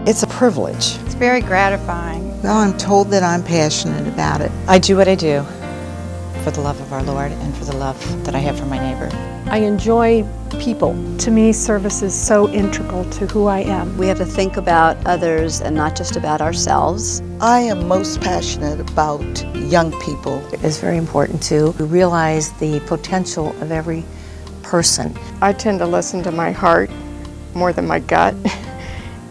It's a privilege. It's very gratifying. Well, I'm told that I'm passionate about it. I do what I do for the love of our Lord and for the love that I have for my neighbor. I enjoy people. To me, service is so integral to who I am. We have to think about others and not just about ourselves. I am most passionate about young people. It's very important to realize the potential of every person. I tend to listen to my heart more than my gut,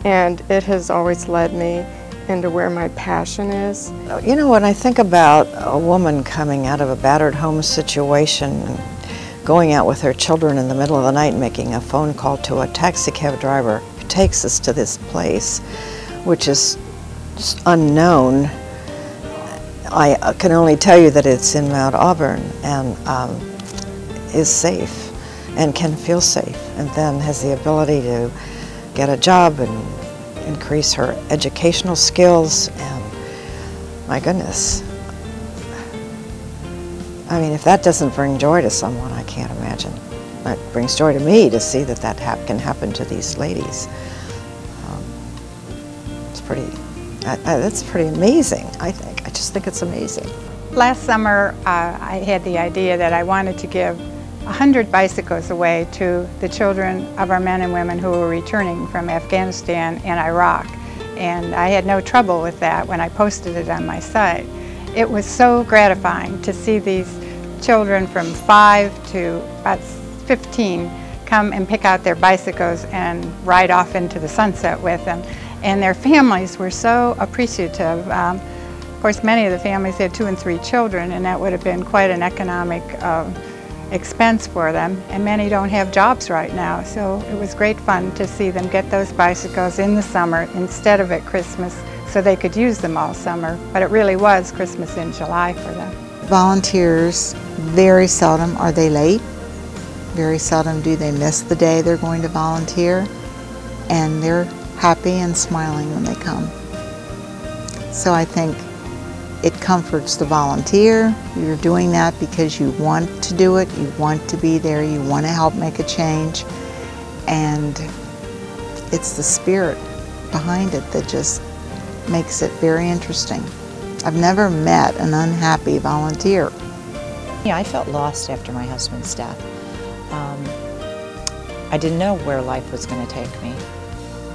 and it has always led me into where my passion is. You know, when I think about a woman coming out of a battered home situation and going out with her children in the middle of the night and making a phone call to a taxi cab driver who takes us to this place, which is just unknown, I can only tell you that it's in Mount Auburn and is safe and can feel safe, and then has the ability to get a job and increase her educational skills, and my goodness. I mean, if that doesn't bring joy to someone, I can't imagine. It brings joy to me to see that can happen to these ladies. That's pretty amazing, I think. I just think it's amazing. Last summer, I had the idea that I wanted to give 100 bicycles away to the children of our men and women who were returning from Afghanistan and Iraq. And I had no trouble with that when I posted it on my site. It was so gratifying to see these children from 5 to about 15 come and pick out their bicycles and ride off into the sunset with them. And their families were so appreciative. Of course, many of the families had 2 and 3 children, and that would have been quite an economic expense for them, and many don't have jobs right now, so it was great fun to see them get those bicycles in the summer instead of at Christmas, so they could use them all summer. But it really was Christmas in July for them. Volunteers, very seldom are they late. Very seldom do they miss the day they're going to volunteer, and they're happy and smiling when they come. So I think it comforts the volunteer. You're doing that because you want to do it, you want to be there, you want to help make a change, and it's the spirit behind it that just makes it very interesting. I've never met an unhappy volunteer. Yeah, I felt lost after my husband's death. I didn't know where life was going to take me,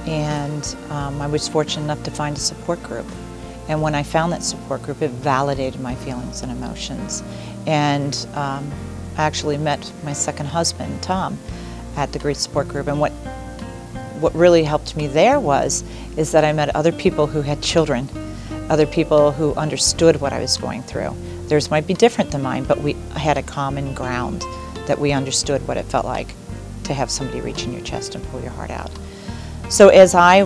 and I was fortunate enough to find a support group. And when I found that support group, it validated my feelings and emotions. And I actually met my second husband, Tom, at the Great Support Group. And what really helped me there is that I met other people who had children, other people who understood what I was going through. Theirs might be different than mine, but we had a common ground that we understood what it felt like to have somebody reach in your chest and pull your heart out. So as I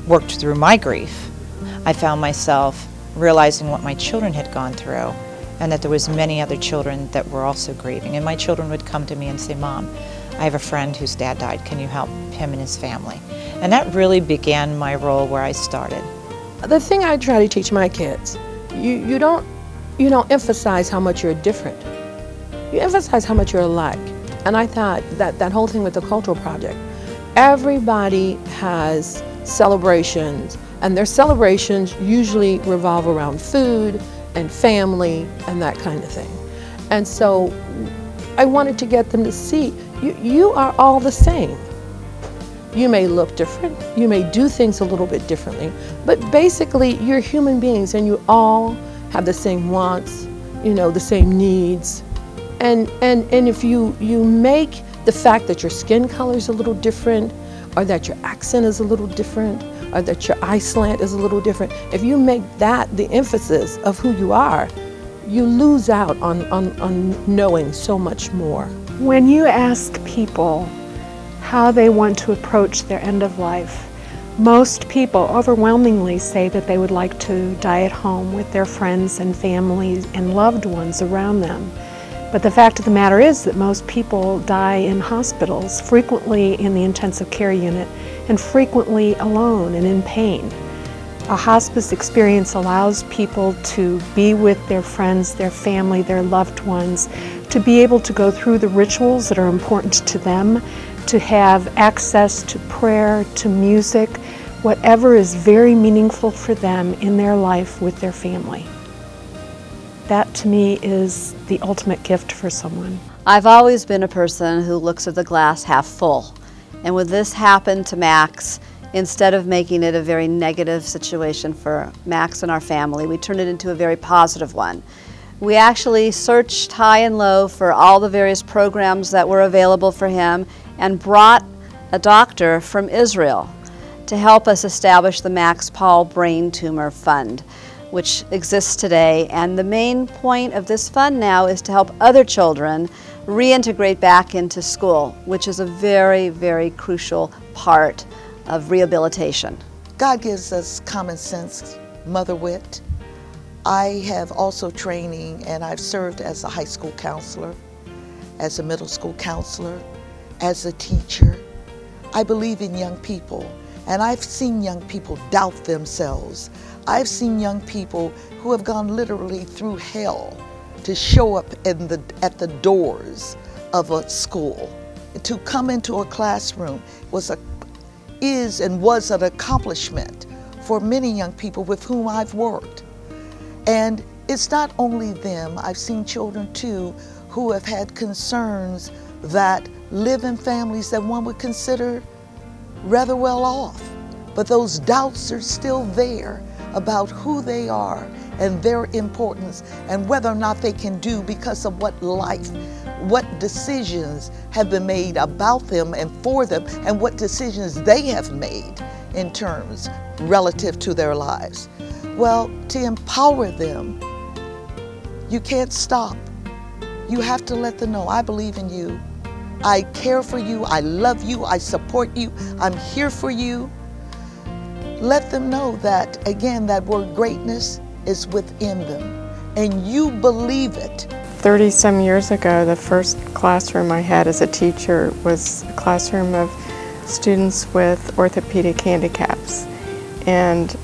worked through my grief, I found myself realizing what my children had gone through, and that there was many other children that were also grieving. And my children would come to me and say, "Mom, I have a friend whose dad died. Can you help him and his family?" And that really began my role where I started. The thing I try to teach my kids, you don't emphasize how much you're different. You emphasize how much you're alike. And I thought that whole thing with the cultural project, everybody has celebrations, and their celebrations usually revolve around food and family and that kind of thing. And so I wanted to get them to see, you are all the same. You may look different, you may do things a little bit differently, but basically you're human beings, and you all have the same wants, the same needs. And if you make the fact that your skin color is a little different, or that your accent is a little different, or that your eye slant is a little different, if you make that the emphasis of who you are, you lose out on knowing so much more. When you ask people how they want to approach their end of life, most people overwhelmingly say that they would like to die at home with their friends and families and loved ones around them. But the fact of the matter is that most people die in hospitals, frequently in the intensive care unit, and frequently alone and in pain. A hospice experience allows people to be with their friends, their family, their loved ones, to be able to go through the rituals that are important to them, to have access to prayer, to music, whatever is very meaningful for them in their life with their family. That to me is the ultimate gift for someone. I've always been a person who looks at the glass half full. And when this happened to Max, instead of making it a very negative situation for Max and our family, we turned it into a very positive one. We actually searched high and low for all the various programs that were available for him and brought a doctor from Israel to help us establish the Max Paul Brain Tumor Fund, which exists today. And the main point of this fund now is to help other children reintegrate back into school, which is a very, very crucial part of rehabilitation. God gives us common sense, mother wit. I have also training, and I've served as a high school counselor, as a middle school counselor, as a teacher. I believe in young people, and I've seen young people doubt themselves. I've seen young people who have gone literally through hell to show up at the doors of a school. To come into a classroom is and was an accomplishment for many young people with whom I've worked. And it's not only them. I've seen children too who have had concerns that live in families that one would consider rather well off. But those doubts are still there about who they are and their importance and whether or not they can do because of what decisions have been made about them and for them, and what decisions they have made in terms relative to their lives. Well, to empower them, you can't stop. You have to let them know, I believe in you. I care for you. I love you. I support you. I'm here for you. Let them know that, again, that word greatness is within them, and you believe it. 30-some years ago, the first classroom I had as a teacher was a classroom of students with orthopedic handicaps. And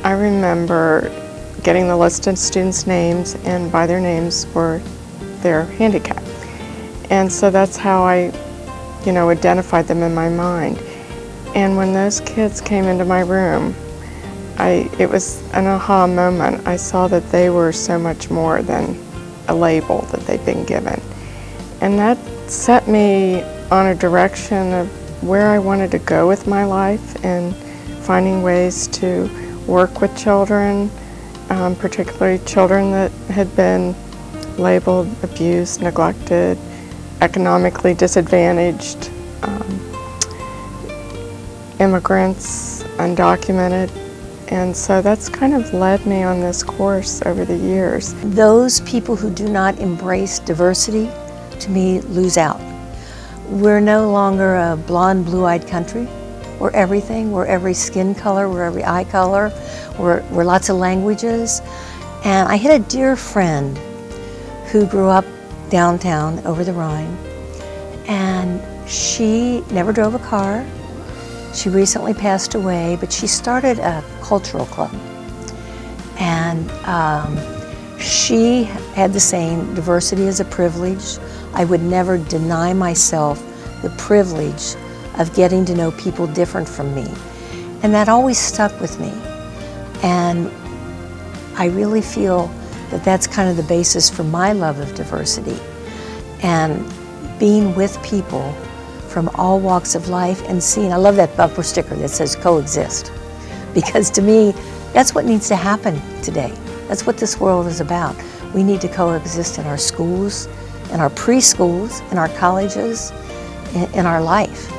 I remember getting the list of students' names, and by their names were their handicap. And so that's how I, identified them in my mind. And when those kids came into my room, it was an aha moment. I saw that they were so much more than a label that they'd been given. And that set me on a direction of where I wanted to go with my life, and finding ways to work with children, particularly children that had been labeled, abused, neglected, economically disadvantaged, immigrants, undocumented. And so that's kind of led me on this course over the years. Those people who do not embrace diversity, to me, lose out. We're no longer a blonde, blue-eyed country. We're everything. We're every skin color. We're every eye color. We're lots of languages. And I had a dear friend who grew up downtown over the Rhine, and she never drove a car. She recently passed away, but she started a cultural club. And she had the saying, diversity is a privilege. I would never deny myself the privilege of getting to know people different from me. And that always stuck with me. And I really feel that that's kind of the basis for my love of diversity. And being with people from all walks of life and seeing, I love that bumper sticker that says coexist. Because to me, that's what needs to happen today. That's what this world is about. We need to coexist in our schools, in our preschools, in our colleges, in our life.